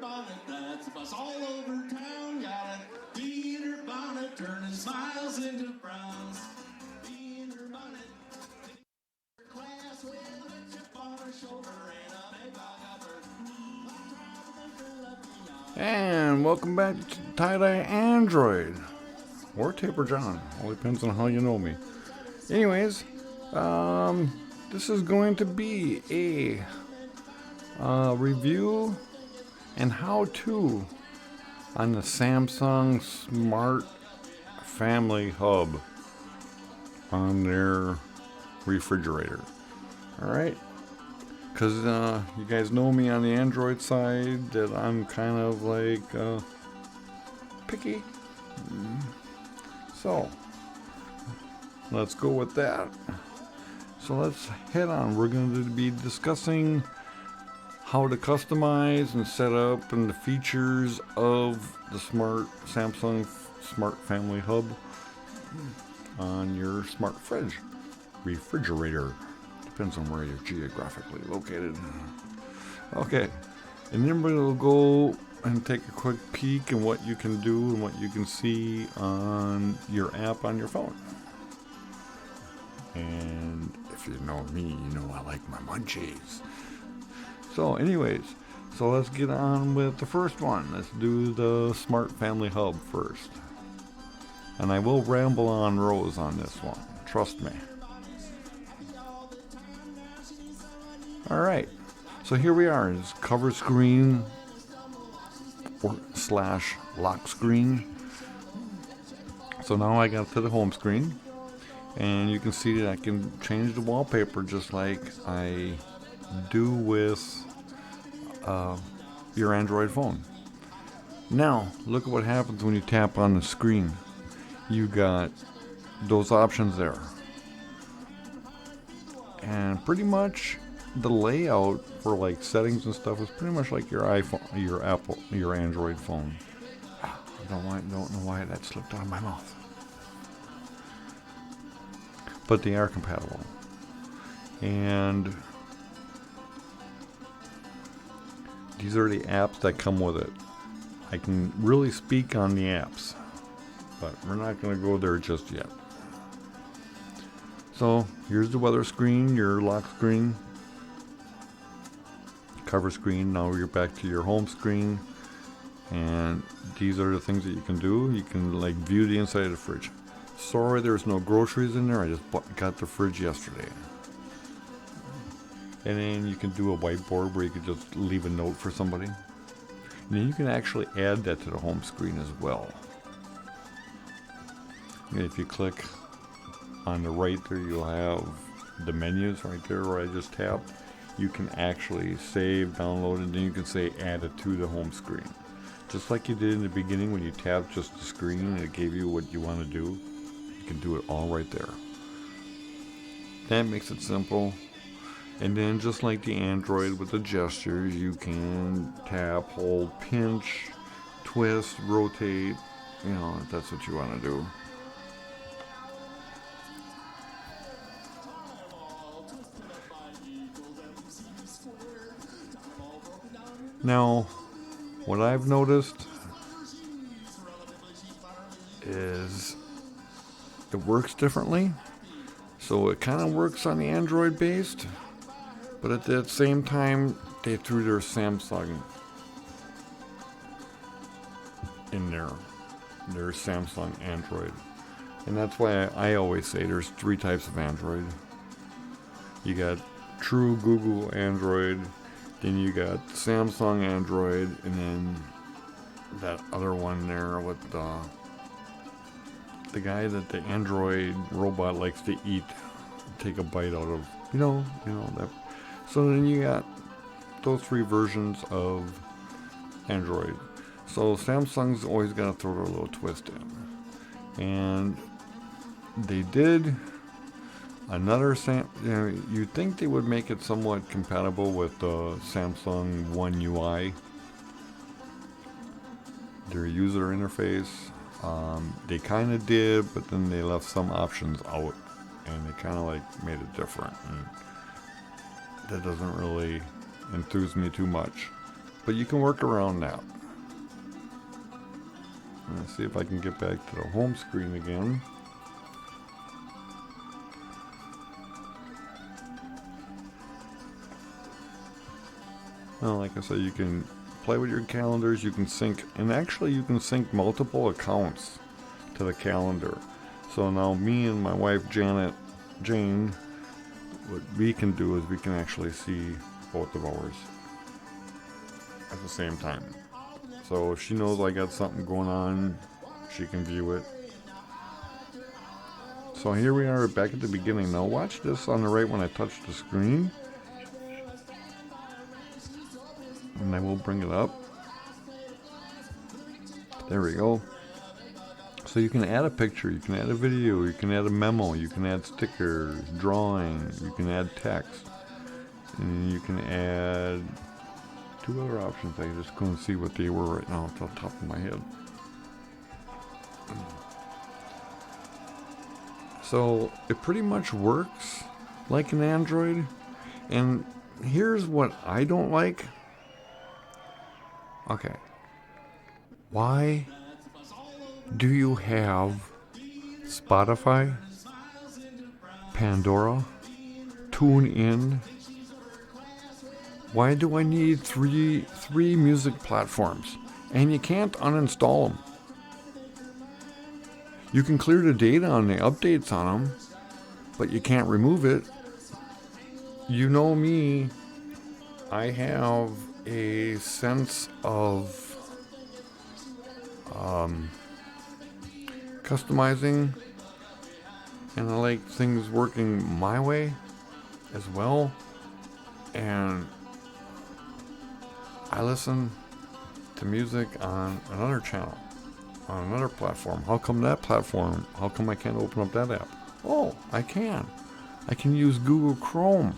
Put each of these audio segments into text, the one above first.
bonnet, that's a bus all over town. Got a beater bonnet, turning smiles into frowns. Beater bonnet, class with a chip on her shoulder and a Maybach upper. And welcome back to TyeDye Android, or Taper John. All depends on how you know me. Anyways, this is going to be a review and how-to on the Samsung Smart Family Hub on their refrigerator. Alright? Because you guys know me on the Android side that I'm kind of like picky. So, let's go with that. So let's head on. We're going to be discussing how to customize and set up and the features of the Samsung Smart Family Hub on your smart refrigerator. Depends on where you're geographically located. Okay, and then we'll go and take a quick peek at what you can do and what you can see on your app on your phone. And if you know me, you know I like my munchies. So anyways, so let's get on with the first one. Let's do the Smart Family Hub first. And I will ramble on Rose on this one, trust me. Alright, so here we are. It's cover screen / lock screen. So now I got to the home screen, and you can see that I can change the wallpaper just like I do with your Android phone. Now, look at what happens when you tap on the screen. You got those options there. And pretty much the layout for like settings and stuff is pretty much like your iPhone, your Android phone. I don't know why that slipped out of my mouth. But they are compatible. And these are the apps that come with it. I can really speak on the apps, but we're not going to go there just yet. So here's the weather screen, your lock screen, cover screen. Now you're back to your home screen, and these are the things that you can do. You can like view the inside of the fridge. Sorry there's no groceries in there, I just got the fridge yesterday. And then you can do a whiteboard where you can just leave a note for somebody. And then you can actually add that to the home screen as well. And if you click on the right there, you'll have the menus right there where I just tapped. You can actually save, download, and then you can say add it to the home screen. Just like you did in the beginning when you tapped just the screen and it gave you what you want to do. You can do it all right there. That makes it simple. And then just like the Android with the gestures, you can tap, hold, pinch, twist, rotate, you know, if that's what you want to do. Now, what I've noticed is it works differently. So it kind of works on the Android based, but at that same time, they threw their Samsung in there, their Samsung Android. And that's why I always say there's 3 types of Android. You got true Google Android, then you got Samsung Android, and then that other one there with the guy that the Android robot likes to eat, take a bite out of, you know that. So then you got those 3 versions of Android. So Samsung's always got to throw their little twist in, and they did another you'd think they would make it somewhat compatible with the Samsung One UI, their user interface. They kind of did, but then they left some options out, and they kind of like made it different, and that doesn't really enthuse me too much. but you can work around that. Let's see if I can get back to the home screen again. Well, like I said, you can play with your calendars, you can sync, and actually you can sync multiple accounts to the calendar. So now me and my wife Jane, what we can do is we can actually see both of ours at the same time. So if she knows I got something going on, she can view it. So here we are back at the beginning. Now watch this on the right when I touch the screen. And I will bring it up. There we go. So you can add a picture, you can add a video, you can add a memo, you can add stickers, drawing, you can add text, and you can add two other options. I just couldn't see what they were right now off the top of my head. So it pretty much works like an Android. And here's what I don't like. Okay. Why do you have Spotify, Pandora, TuneIn? Why do I need three music platforms? And you can't uninstall them. You can clear the data on the updates on them, but you can't remove it. You know me, I have a sense of customizing, and I like things working my way as well. And I listen to music on another channel, on another platform. How come that platform? How come I can't open up that app? Oh, I can. I can use Google Chrome.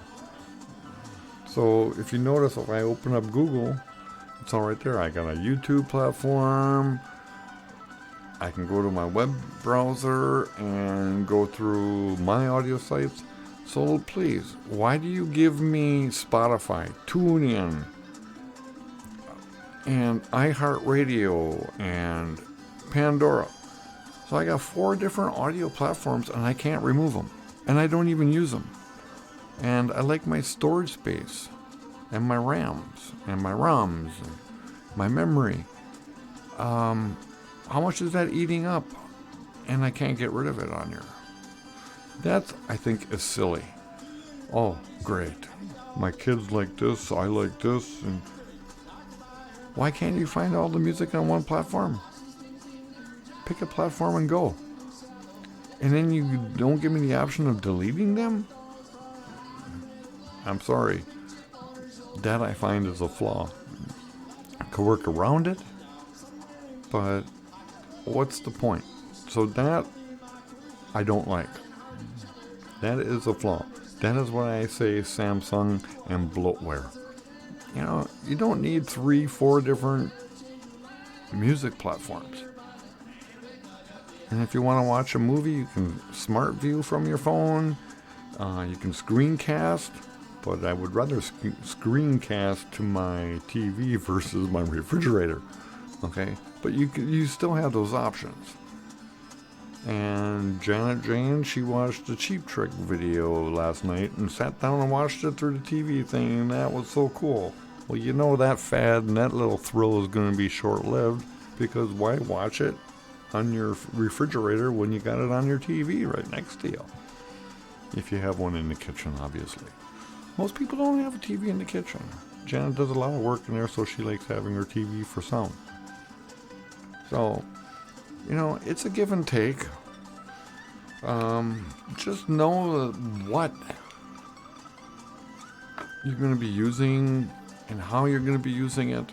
So if you notice, if I open up Google, it's all right there. I got a YouTube platform. I can go to my web browser and go through my audio sites. So please, why do you give me Spotify, TuneIn, and iHeartRadio, and Pandora? So I got 4 different audio platforms, and I can't remove them. And I don't even use them. And I like my storage space, and my RAMs, and my ROMs, and my memory. How much is that eating up? And I can't get rid of it on here. That, I think, is silly. Oh, great. My kids like this, I like this. And why can't you find all the music on one platform? Pick a platform and go. And then you don't give me the option of deleting them? I'm sorry. That I find is a flaw. I could work around it, but what's the point? So that I don't like. That is a flaw. That is what I say Samsung and bloatware. You know, you don't need 3-4 different music platforms. And if you want to watch a movie, you can smart view from your phone. You can screencast, but I would rather screencast to my TV versus my refrigerator. Okay, but you still have those options. And Janet Jane, she watched the Cheap Trick video last night and sat down and watched it through the TV thing, and that was so cool. Well, you know that fad and that little thrill is going to be short-lived, because why watch it on your refrigerator when you got it on your TV right next to you? If you have one in the kitchen, obviously. Most people don't have a TV in the kitchen. Janet does a lot of work in there, so she likes having her TV for sound. So, you know, it's a give and take. Just know what you're going to be using and how you're going to be using it.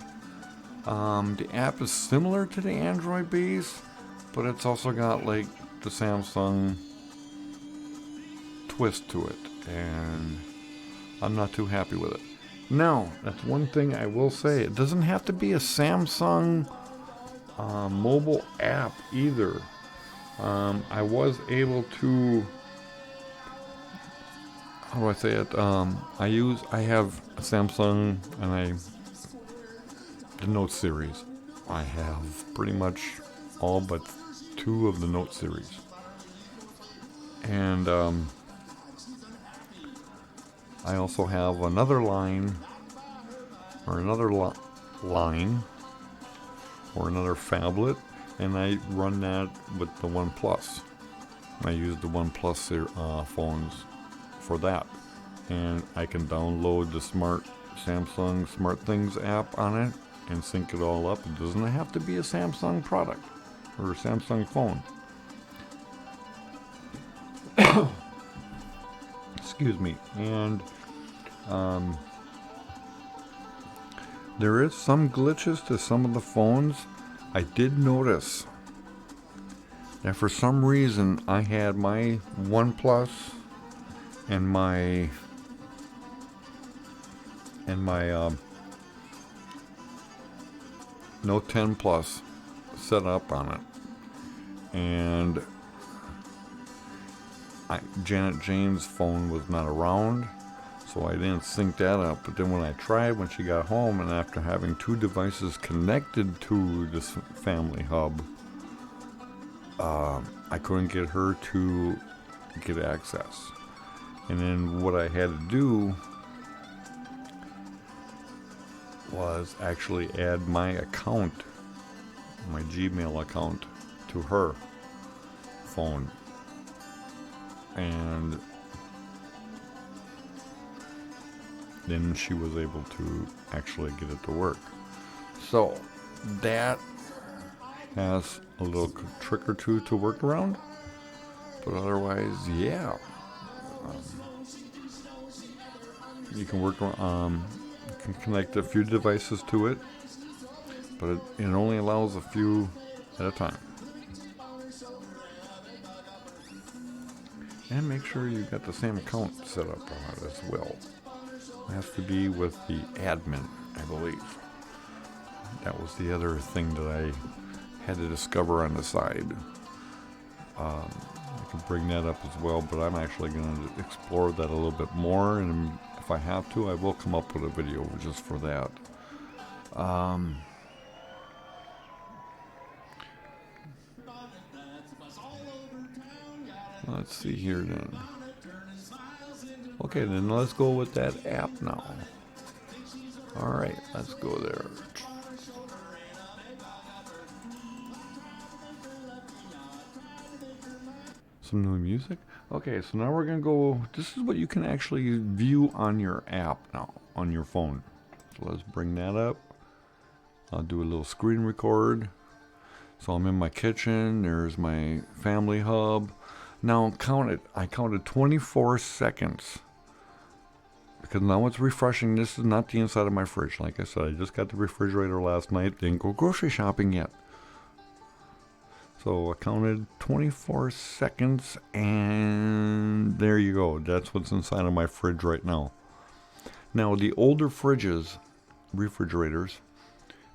The app is similar to the Android base, but it's also got like the Samsung twist to it, and I'm not too happy with it. Now, that's one thing I will say. It doesn't have to be a Samsung mobile app either. I was able to, how do I say it? I have a Samsung, and the Note series. I have pretty much all but 2 of the Note series. And I also have another line, or another line, or another phablet, and I run that with the OnePlus. I use the OnePlus phones for that. And I can download the Samsung SmartThings app on it and sync it all up. It doesn't have to be a Samsung product or a Samsung phone. Excuse me. And there is some glitches to some of the phones. I did notice that for some reason I had my OnePlus and my Note 10 Plus set up on it, and Janet Jane's phone was not around, so I didn't sync that up. But then when I tried, when she got home, and after having 2 devices connected to this family hub, I couldn't get her to get access. And then what I had to do was actually add my account, my Gmail account, to her phone. And then she was able to actually get it to work. So that has a little trick or two to work around, but otherwise, yeah, you can work around. You can connect a few devices to it, but it only allows a few at a time. And make sure you got the same account set up on it as well. It has to be with the admin, I believe. That was the other thing that I had to discover on the side. I can bring that up as well, but I'm actually going to explore that a little bit more, and if I have to, I will come up with a video just for that. Let's see here then. Okay, then let's go with that app now. Alright, let's go there. Some new music. Okay, so now we're going to go. This is what you can actually view on your app now, on your phone. So let's bring that up. I'll do a little screen record. So I'm in my kitchen. There's my family hub. Now count it. I counted 24 seconds. Because now it's refreshing. This is not the inside of my fridge. Like I said, I just got the refrigerator last night. Didn't go grocery shopping yet. So I counted 24 seconds, and there you go. That's what's inside of my fridge right now. Now, the older fridges, refrigerators,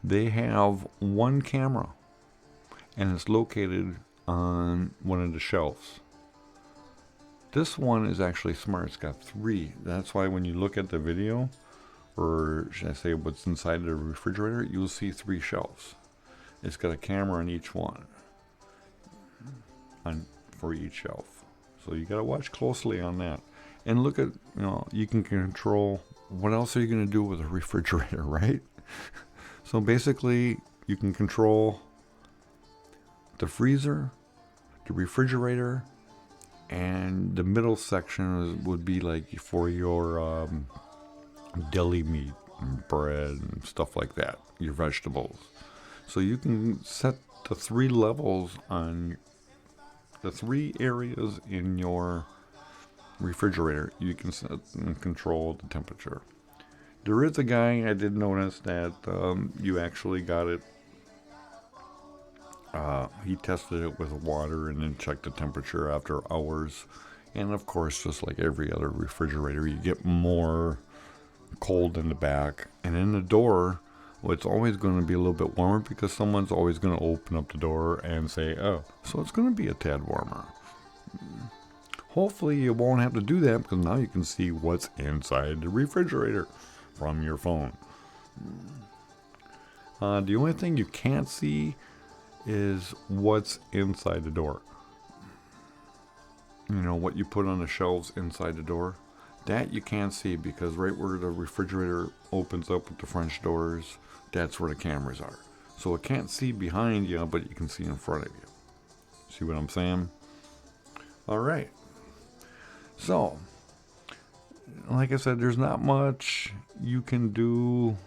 they have one camera, and it's located on one of the shelves. This one is actually smart. It's got 3. That's why when you look at the video, or should I say what's inside the refrigerator, you'll see 3 shelves. It's got a camera on each one. For each shelf, so you got to watch closely on that, and look at, you can control what else are you going to do with a refrigerator, right? So basically you can control the freezer, the refrigerator, and the middle section would be like for your deli meat and bread and stuff like that, your vegetables. So you can set the 3 levels on the 3 areas in your refrigerator. You can set and control the temperature. There is a guy, I did notice that you actually got it. He tested it with water and then checked the temperature after hours. And of course, just like every other refrigerator, you get more cold in the back. And in the door, well, it's always going to be a little bit warmer because someone's always going to open up the door and say, oh, so it's going to be a tad warmer. Hopefully you won't have to do that because now you can see what's inside the refrigerator from your phone. The only thing you can't see is what's inside the door. You know, what you put on the shelves inside the door. That you can't see because right where the refrigerator opens up with the French doors, that's where the cameras are. So it can't see behind you, but you can see in front of you. See what I'm saying? All right. So, like I said, there's not much you can do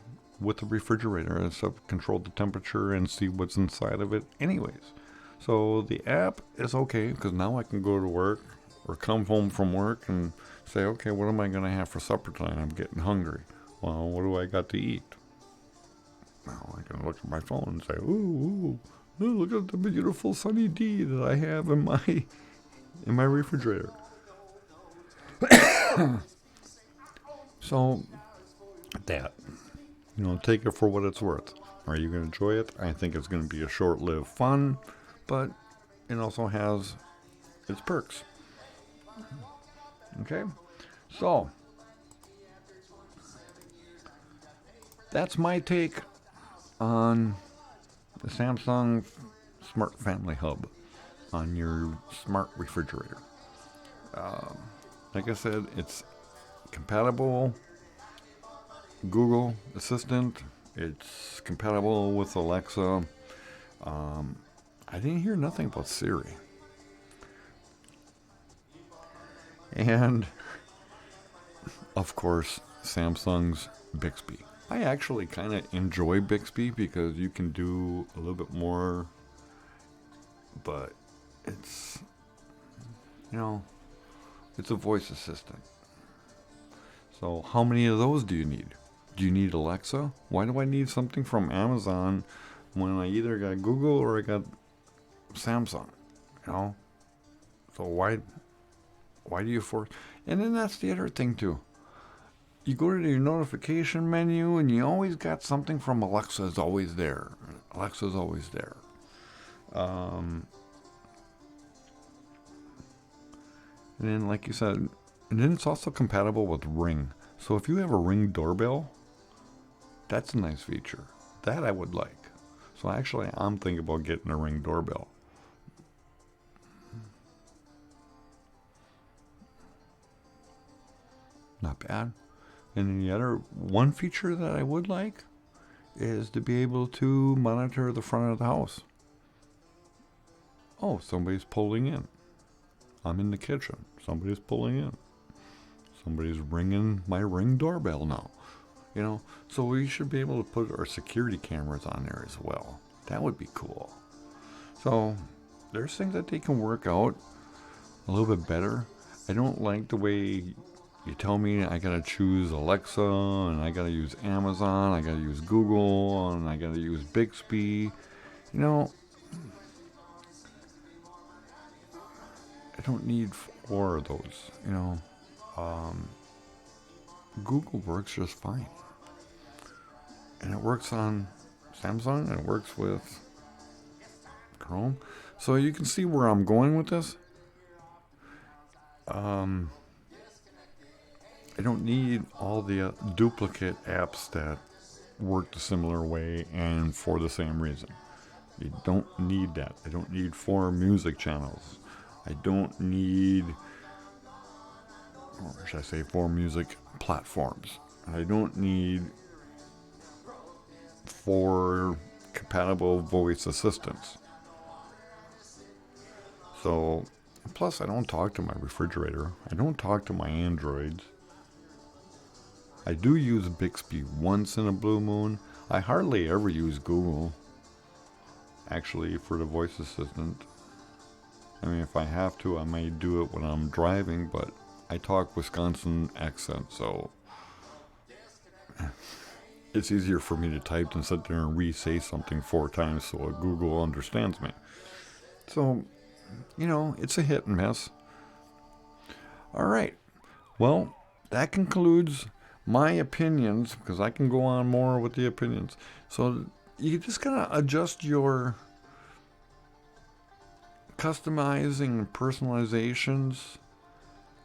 with the refrigerator except control the temperature and see what's inside of it anyways. So the app is okay because now I can go to work or come home from work and say, okay, what am I going to have for supper tonight? I'm getting hungry. Well, what do I got to eat? Well, I can look at my phone and say, ooh, look at the beautiful Sunny D that I have in my refrigerator. So that, take it for what it's worth. Are you going to enjoy it? I think it's going to be a short-lived fun, but it also has its perks. Okay, so that's my take on the Samsung Smart Family Hub on your smart refrigerator. Like I said, it's compatible Google Assistant. It's compatible with Alexa. I didn't hear nothing about Siri. And, of course, Samsung's Bixby. I actually kind of enjoy Bixby because you can do a little bit more, but it's, it's a voice assistant. So how many of those do you need? Do you need Alexa? Why do I need something from Amazon when I either got Google or I got Samsung? So why do you force? And then that's the other thing too. You go to your notification menu and you always got something from Alexa is always there. Alexa's always there. And then, like you said, and then it's also compatible with Ring. So if you have a Ring doorbell, that's a nice feature. That I would like. So actually, I'm thinking about getting a Ring doorbell. Not bad. And then the other one feature that I would like is to be able to monitor the front of the house. Oh, somebody's pulling in. I'm in the kitchen. Somebody's pulling in. Somebody's ringing my Ring doorbell now. So we should be able to put our security cameras on there as well. That would be cool. So there's things that they can work out a little bit better. I don't like the way you tell me I gotta choose Alexa and I gotta use Amazon, I gotta use Google, and I gotta use Bixby. I don't need 4 of those. Google works just fine. And it works on Samsung, and it works with Chrome. So you can see where I'm going with this. I don't need all the duplicate apps that work the similar way and for the same reason. You don't need that. I don't need 4 music channels. I don't need, or should I say, 4 music platforms. I don't need 4 compatible voice assistants. So, plus I don't talk to my refrigerator. I don't talk to my Androids. I do use Bixby once in a blue moon. I hardly ever use Google, actually, for the voice assistant. I mean, if I have to, I may do it when I'm driving, but I talk Wisconsin accent, so it's easier for me to type than sit there and re-say something 4 times so Google understands me. So, it's a hit and miss. All right. Well, that concludes my opinions, because I can go on more with the opinions. So you just gotta adjust your customizing and personalizations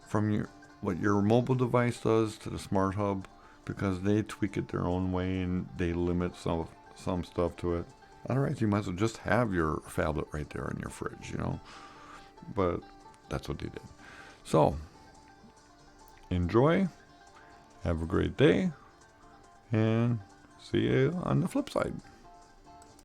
from what your mobile device does to the Smart Hub, because they tweak it their own way and they limit some stuff to it. Otherwise, you might as well just have your phablet right there in your fridge, you know. But that's what they did. So, enjoy. Have a great day. And see you on the flip side.